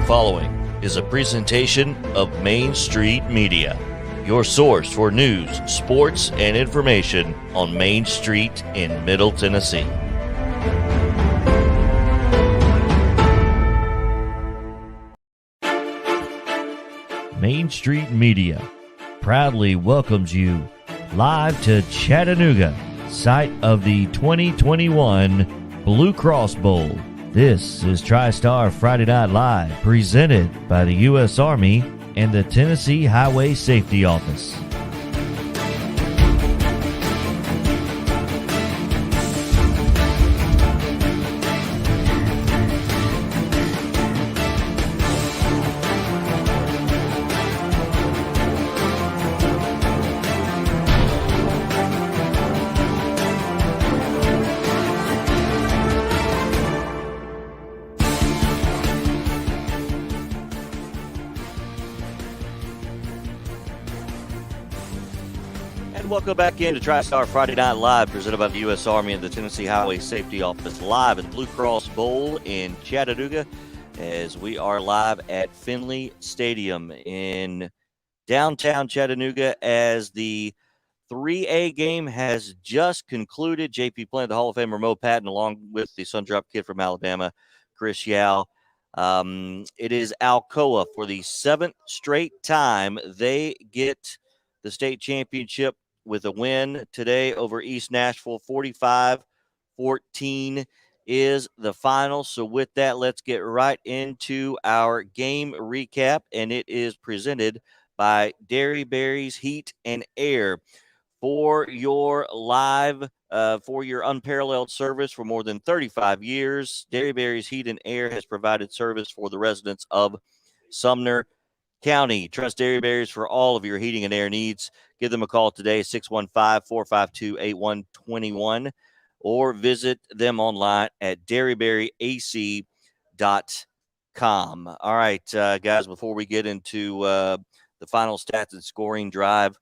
following is a presentation of Main Street Media, your source for news, sports, and information on Main Street in Middle Tennessee. Main Street Media proudly welcomes you live to Chattanooga, site of the 2021 Blue Cross Bowl. This is TriStar Friday Night Live, presented by the U.S. Army and the Tennessee Highway Safety Office. Welcome back into TriStar Friday Night Live, presented by the U.S. Army and the Tennessee Highway Safety Office, live at the Blue Cross Bowl in Chattanooga, as we are live at Finley Stadium in downtown Chattanooga, as the 3A game has just concluded. JP playing the Hall of Famer Mo Patton, along with the Sundrop kid from Alabama, Chris Yao. It is Alcoa for the seventh straight time. They get the state championship with a win today over East Nashville. 45-14 is the final. So with that, let's get right into our game recap, and it is presented by Dairy Berries Heat and Air. For your live, for your unparalleled service for more than 35 years, Dairy Berries Heat and Air has provided service for the residents of Sumner County. Trust Dairy Berries for all of your heating and air needs. Give them a call today, 615-452-8121, or visit them online at dairyberryac.com. All right, guys, before we get into the final stats and scoring drive,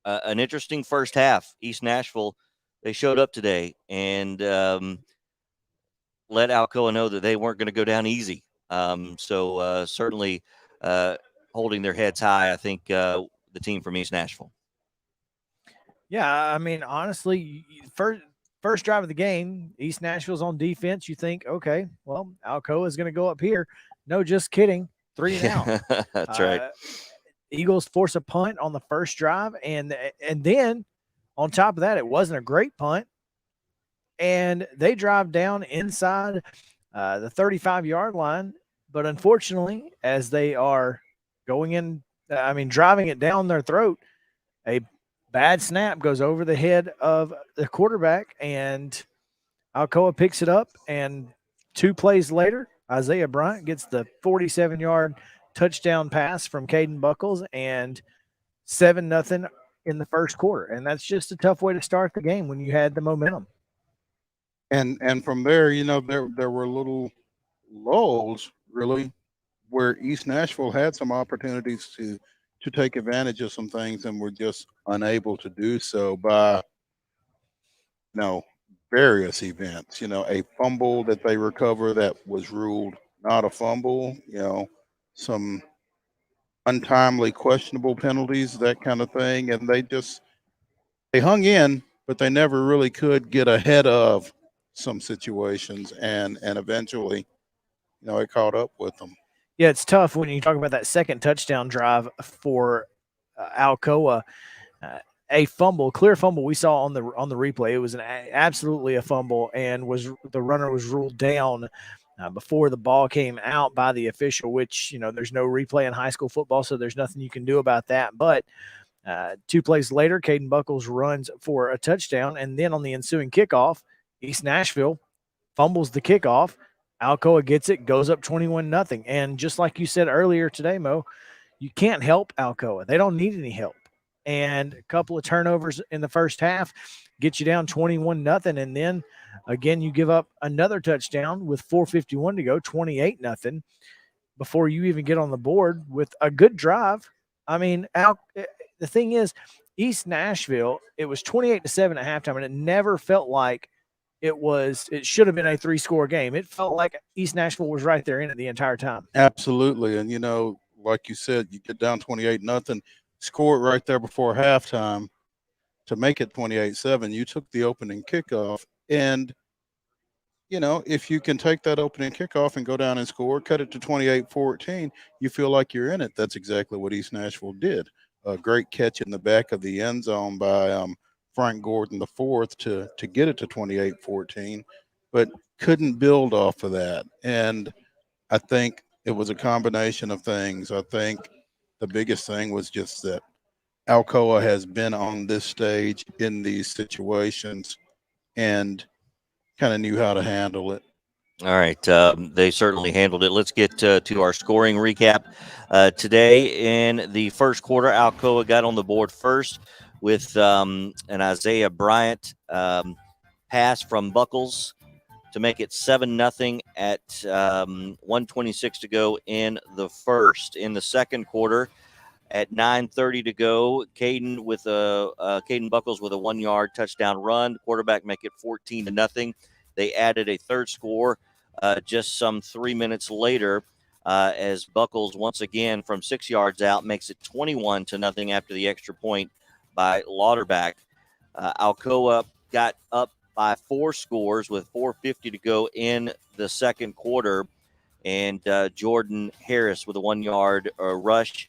an interesting first half. East Nashville, they showed up today and let Alcoa know that they weren't going to go down easy. So certainly holding their heads high, I think, the team from East Nashville. Yeah, I mean, honestly, first drive of the game, East Nashville's on defense. You think, okay, well, Alcoa is going to go up here. No, just kidding. 3 and out. That's right. Eagles force a punt on the first drive, and then on top of that, it wasn't a great punt, and they drive down inside the 35-yard line. But unfortunately, as they are going in, driving it down their throat, a bad snap goes over the head of the quarterback, and Alcoa picks it up. And 2 plays later, Isaiah Bryant gets the 47-yard touchdown pass from Caden Buckles, and 7-0 in the first quarter. And that's just a tough way to start the game when you had the momentum. And from there, there were little lulls, really, where East Nashville had some opportunities to take advantage of some things and were just unable to do so by, various events. A fumble that they recover that was ruled not a fumble, some untimely questionable penalties, that kind of thing. And they hung in, but they never really could get ahead of some situations. And eventually, it caught up with them. Yeah, it's tough when you talk about that second touchdown drive for Alcoa. A fumble, clear fumble we saw on the replay. It was absolutely a fumble, and the runner was ruled down before the ball came out by the official, which, there's no replay in high school football, so there's nothing you can do about that. But 2 plays later, Caden Buckles runs for a touchdown, and then on the ensuing kickoff, East Nashville fumbles the kickoff. Alcoa gets it, goes up 21-0. And just like you said earlier today, Mo, you can't help Alcoa. They don't need any help. And a couple of turnovers in the first half get you down 21-0. And then, again, you give up another touchdown with 4:51 to go, 28-0, before you even get on the board with a good drive. I mean, the thing is, East Nashville, it was 28-7 at halftime, and it never felt like it should have been a 3-score game. It felt like East Nashville was right there in it the entire time. Absolutely. And, like you said, you get down 28-0, score it right there before halftime to make it 28-7. You took the opening kickoff. And, if you can take that opening kickoff and go down and score, cut it to 28-14, you feel like you're in it. That's exactly what East Nashville did. A great catch in the back of the end zone by Frank Gordon IV to get it to 28-14, but couldn't build off of that. And I think it was a combination of things. I think the biggest thing was just that Alcoa has been on this stage in these situations and kind of knew how to handle it. All right. They certainly handled it. Let's get to our scoring recap. Today in the first quarter, Alcoa got on the board first with an Isaiah Bryant pass from Buckles to make it 7-0 at 1:26 to go in the first. In the second quarter, at 9:30 to go, Caden Buckles with a 1-yard touchdown run. Quarterback make it 14-0. They added a third score just some 3 minutes later as Buckles once again from 6 yards out makes it 21-0 after the extra point by Lauderback. Alcoa got up by 4 scores with 4:50 to go in the second quarter, and Jordan Harris with a 1-yard rush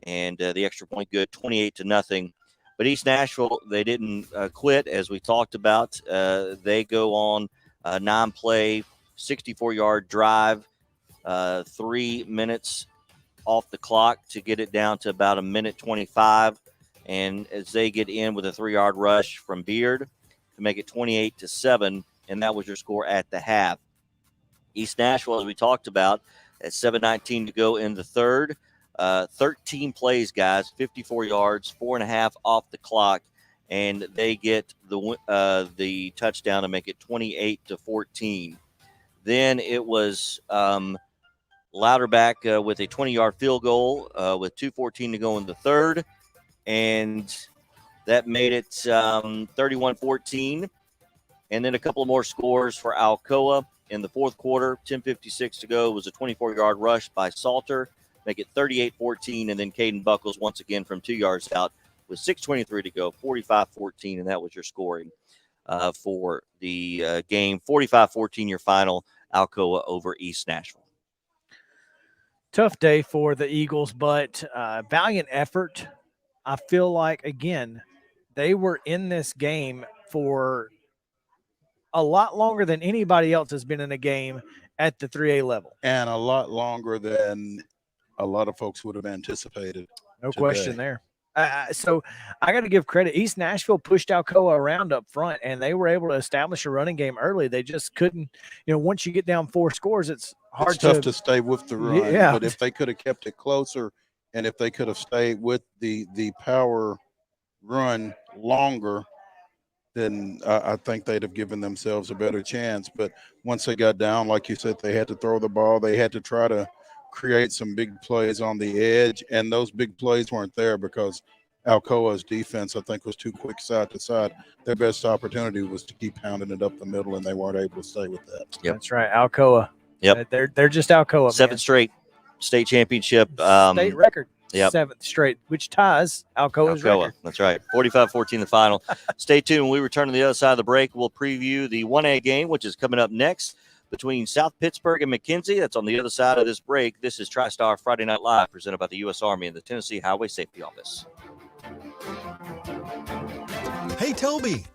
and the extra point good, 28-0. But East Nashville, they didn't quit, as we talked about. They go on a 9-play, 64-yard drive, 3 minutes off the clock to get it down to about 1:25. And as they get in with a 3-yard rush from Beard to make it 28-7, and that was your score at the half. East Nashville, as we talked about, at 7:19 to go in the third. 13 plays, guys, 54 yards, 4.5 off the clock, and they get the touchdown to make it 28-14. Then it was Lauderback with a 20-yard field goal with 2:14 to go in the third, and that made it 31-14. And then a couple more scores for Alcoa in the fourth quarter. 10:56 to go was a 24-yard rush by Salter, make it 38-14, and then Caden Buckles once again from 2 yards out with 6:23 to go, 45-14, and that was your scoring for the game. 45-14, your final, Alcoa over East Nashville. Tough day for the Eagles, but valiant effort. I feel like, again, they were in this game for a lot longer than anybody else has been in a game at the 3A level. And a lot longer than a lot of folks would have anticipated. No question there. So I got to give credit. East Nashville pushed Alcoa around up front, and they were able to establish a running game early. They just couldn't, once you get down 4 scores, it's hard it's tough to stay with the run. Yeah. But if they could have kept it closer and if they could have stayed with the power run longer, then I think they'd have given themselves a better chance. But once they got down, like you said, they had to throw the ball. They had to try to create some big plays on the edge, and those big plays weren't there because Alcoa's defense, I think, was too quick side to side. Their best opportunity was to keep pounding it up the middle, and they weren't able to stay with that. Yep. That's right, Alcoa. Yep. They're just Alcoa. 7th straight state championship. State record. Yep. 7th straight, which ties Alcoa's record. That's right. 45-14 the final. Stay tuned. When we return to the other side of the break, we'll preview the 1A game, which is coming up next between South Pittsburgh and McKenzie. That's on the other side of this break. This is TriStar Friday Night Live, presented by the U.S. Army and the Tennessee Highway Safety Office. Hey, Toby.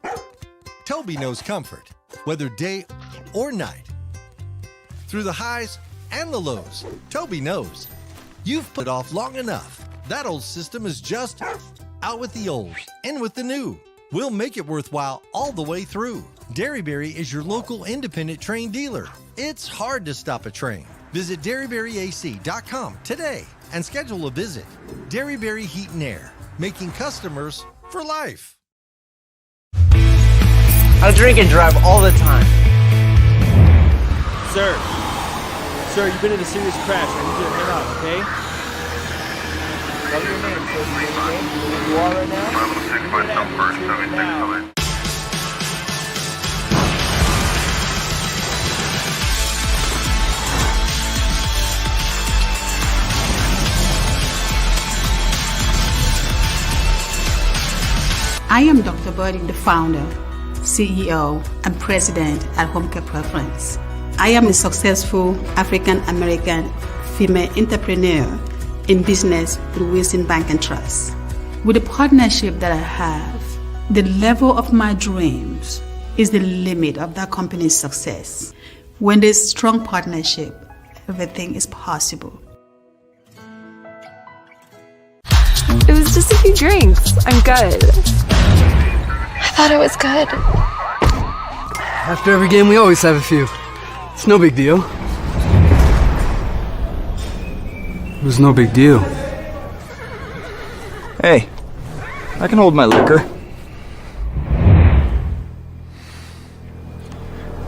Toby knows comfort, whether day or night. Through the highs and the lows, Toby knows. You've put it off long enough. That old system is just out with the old, in with the new. We'll make it worthwhile all the way through. Derryberry is your local independent train dealer. It's hard to stop a train. Visit DerryberryAC.com today and schedule a visit. Derryberry Heat and Air, making customers for life. I drink and drive all the time. Sir, you've been in a serious crash. I need you to head out, okay? What's your name, sir? Where you are right now? I am Dr. Birdie, the founder, CEO, and president at Home Care Preference. I am a successful African American female entrepreneur in business with Wilson Bank and Trust. With the partnership that I have, the level of my dreams is the limit of that company's success. When there's strong partnership, everything is possible. It was just a few drinks. I'm good. I thought it was good. After every game, we always have a few. It's no big deal. It was no big deal. Hey, I can hold my liquor.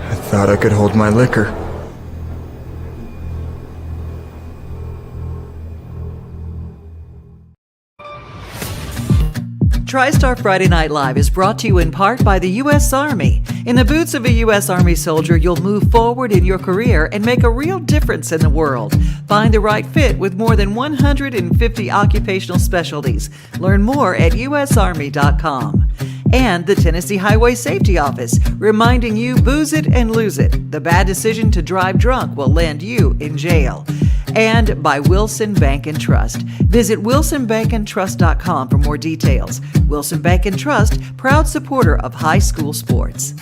I thought I could hold my liquor. TriStar Friday Night Live is brought to you in part by the U.S. Army. In the boots of a U.S. Army soldier, you'll move forward in your career and make a real difference in the world. Find the right fit with more than 150 occupational specialties. Learn more at usarmy.com. And the Tennessee Highway Safety Office, reminding you booze it and lose it. The bad decision to drive drunk will land you in jail. And by Wilson Bank and Trust. Visit wilsonbankandtrust.com for more details. Wilson Bank and Trust, proud supporter of high school sports.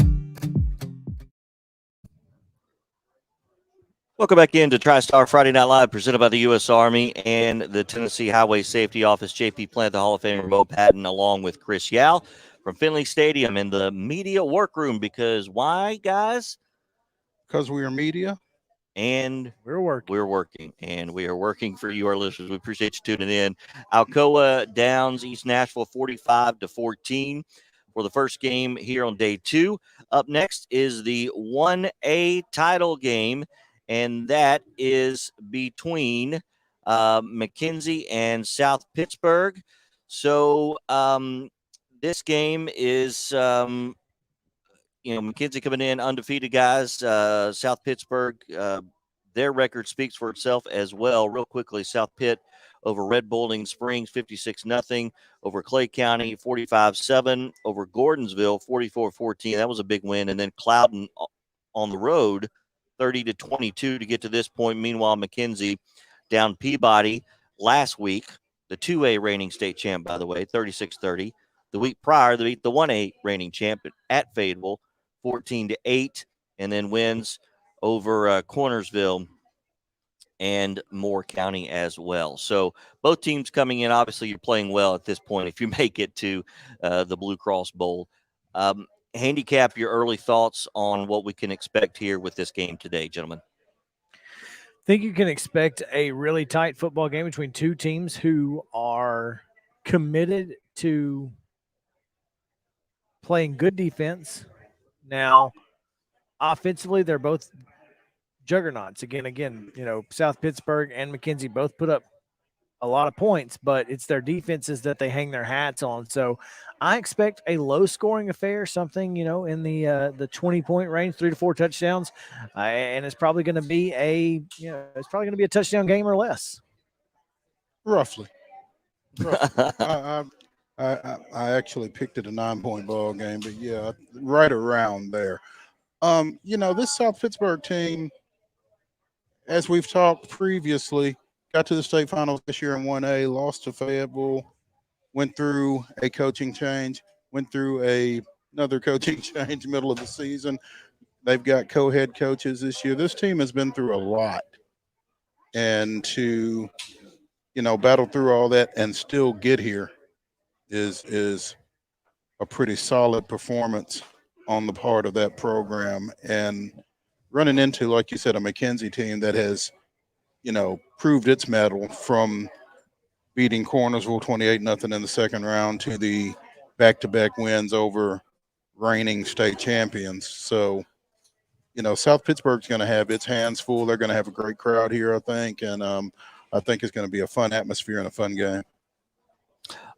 Welcome back into TriStar Friday Night Live, presented by the U.S. Army and the Tennessee Highway Safety Office. JP Plant, the Hall of Famer Mo Patton, along with Chris Yao from Finley Stadium in the media workroom. Because why, guys? Because we are media. And we're working, and we are working for you, our listeners. We appreciate you tuning in. Alcoa downs East Nashville 45-14 for the first game here on day 2. Up next is the 1A title game, and that is between McKenzie and South Pittsburgh. So this game is McKenzie coming in undefeated, guys. South Pittsburgh, their record speaks for itself as well. Real quickly, South Pitt over Red Bowling Springs, 56-0. Over Clay County, 45-7. Over Gordonsville, 44-14. That was a big win. And then Cloudon on the road, 30-22 to get to this point. Meanwhile, McKenzie down Peabody last week, the 2A reigning state champ, by the way, 36-30. The week prior, they beat the 1A reigning champ at Fayetteville, 14-8, and then wins over Cornersville and Moore County as well. So both teams coming in. Obviously, you're playing well at this point if you make it to the Blue Cross Bowl. Handicap your early thoughts on what we can expect here with this game today, gentlemen. I think you can expect a really tight football game between two teams who are committed to playing good defense. Now, offensively, they're both juggernauts. Again, South Pittsburgh and McKenzie both put up a lot of points, but it's their defenses that they hang their hats on. So I expect a low-scoring affair, something, in the 20-point range, 3 to 4 touchdowns, and it's probably going to be a touchdown game or less. Roughly. I actually picked it a 9-point ball game, but yeah, right around there. This South Pittsburgh team, as we've talked previously, got to the state finals this year in 1A, lost to Fayetteville, went through a coaching change, went through another coaching change middle of the season. They've got co-head coaches this year. This team has been through a lot. And to, battle through all that and still get here is a pretty solid performance on the part of that program. And running into, like you said, a McKenzie team that has, proved its mettle from beating Cornersville 28-0 in the second round to the back-to-back wins over reigning state champions. So, South Pittsburgh's going to have its hands full. They're going to have a great crowd here, I think. And I think it's going to be a fun atmosphere and a fun game.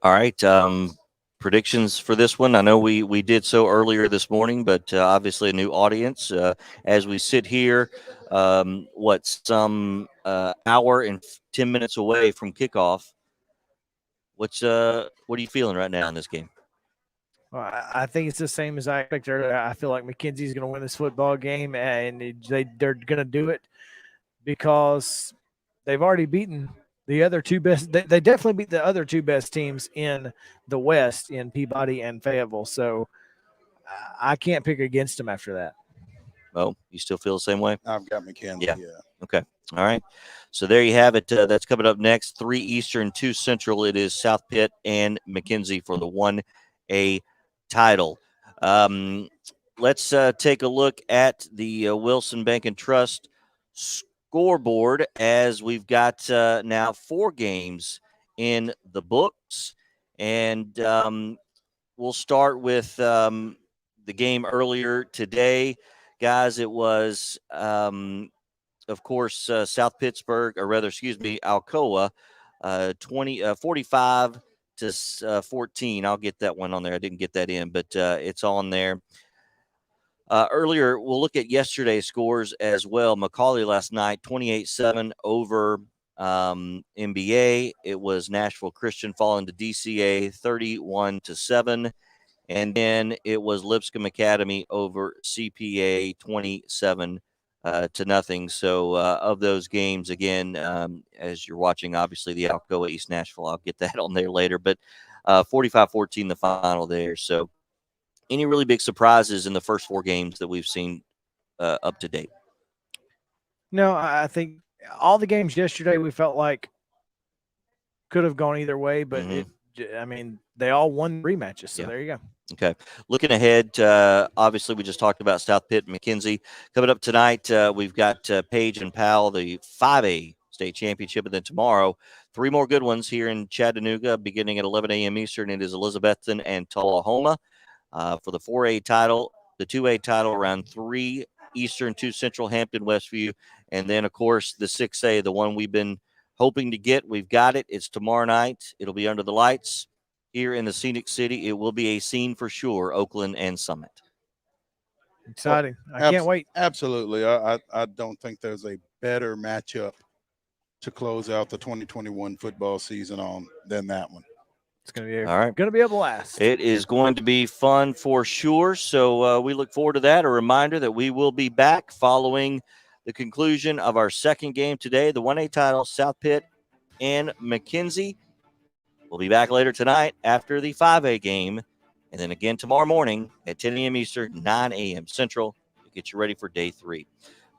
All right. Predictions for this one. I know we did so earlier this morning, but obviously a new audience. As we sit here, some hour and 10 minutes away from kickoff. What are you feeling right now in this game? Well, I think it's the same as I expected earlier. I feel like McKenzie's going to win this football game, and they're going to do it because they've already beaten the other two best. They definitely beat the other two best teams in the West in Peabody and Fayetteville. So I can't pick against them after that. Oh, you still feel the same way? I've got McKenzie. Yeah. Okay. All right. So there you have it. That's coming up next. 3 Eastern, 2 Central. It is South Pitt and McKenzie for the 1A title. Let's take a look at the Wilson Bank and Trust scoreboard as we've got now 4 games in the books. And we'll start with the game earlier today. Guys, it was, of course, South Pittsburgh, or rather, excuse me, Alcoa, 45 to 14. I'll get that one on there. I didn't get that in, but it's on there. Earlier, we'll look at yesterday's scores as well. Macaulay last night, 28-7 over MBA. It was Nashville Christian falling to DCA, 31-7. And then it was Lipscomb Academy over CPA 27-0. So of those games, again, as you're watching, obviously the Alcoa East Nashville, I'll get that on there later, but 45-14 the final there. So any really big surprises in the first 4 games that we've seen up to date? No, I think all the games yesterday we felt like could have gone either way, but they all won rematches. So there you go. Okay. Looking ahead, obviously we just talked about South Pitt and McKenzie. Coming up tonight, we've got Page and Powell, the 5A state championship. And then tomorrow, 3 more good ones here in Chattanooga, beginning at 11 a.m. Eastern. It is Elizabethton and Tullahoma for the 4A title, the 2A title around 3 Eastern, 2 Central, Hampton, Westview. And then, of course, the 6A, the one we've been hoping to get. We've got it. It's tomorrow night. It'll be under the lights here in the Scenic City. It will be a scene for sure, Oakland and Summit. Exciting. I can't wait. Absolutely. I don't think there's a better matchup to close out the 2021 football season on than that one. It's going to be a blast. It is going to be fun for sure. So we look forward to that. A reminder that we will be back following the conclusion of our second game today, the 1A title, South Pitt and McKenzie. We'll be back later tonight after the 5A game, and then again tomorrow morning at 10 a.m. Eastern, 9 a.m. Central to get you ready for day 3.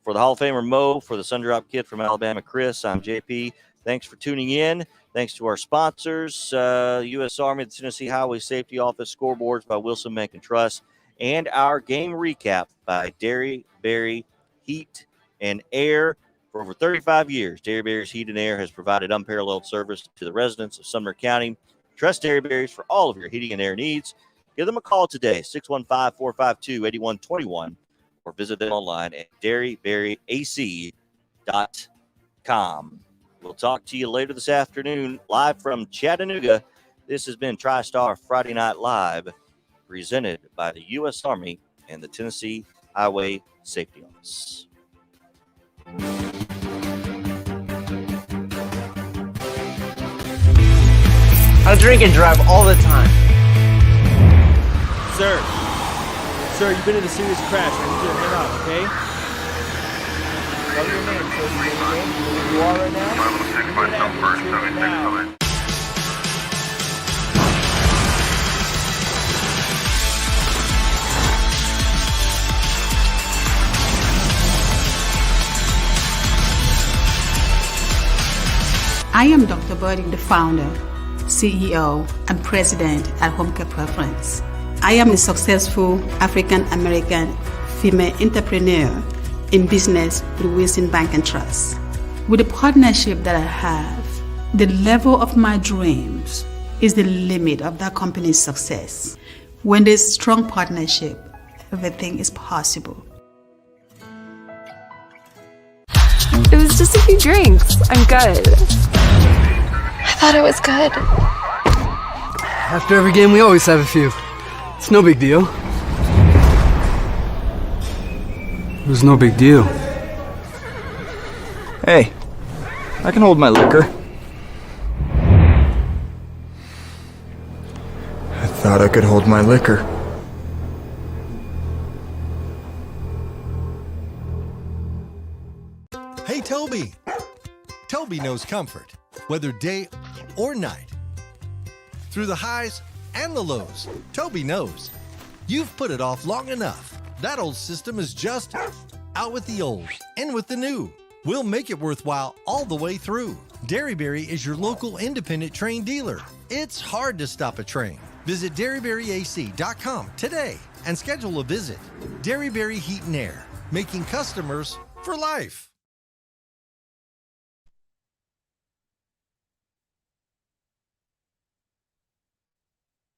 For the Hall of Famer Mo, for the Sundrop Kid from Alabama Chris, I'm JP. Thanks for tuning in. Thanks to our sponsors, U.S. Army, the Tennessee Highway Safety Office, scoreboards by Wilson Bank and Trust, and our game recap by Derry Berry Heat and Air. For over 35 years, Derry Berry's Heat and Air has provided unparalleled service to the residents of Sumner County. Trust Derry Berry's for all of your heating and air needs. Give them a call today, 615-452-8121, or visit them online at derryberryac.com. We'll talk to you later this afternoon, live from Chattanooga. This has been TriStar Friday Night Live, presented by the U.S. Army and the Tennessee Highway Safety Office. I drink and drive all the time. Sir, you've been in a serious crash. I need you to head out, okay? Tell your name, sir. Your name, where you are right now. I am Dr. Birdie, the founder, CEO, and president at Home Care Preference. I am a successful African-American female entrepreneur in business with Wilson Bank and Trust. With the partnership that I have, the level of my dreams is the limit of that company's success. When there's strong partnership, everything is possible. It was just a few drinks. I'm good. I thought it was good. After every game, we always have a few. It's no big deal. It was no big deal. Hey, I can hold my liquor. I thought I could hold my liquor. knows comfort, whether day or night. Through the highs and the lows, Toby knows. You've put it off long enough. That old system is just out with the old, in with the new. We'll make it worthwhile all the way through. Derryberry is your local independent train dealer. It's hard to stop a train. Visit DerryberryAC.com today and schedule a visit. Derryberry Heat and Air, making customers for life.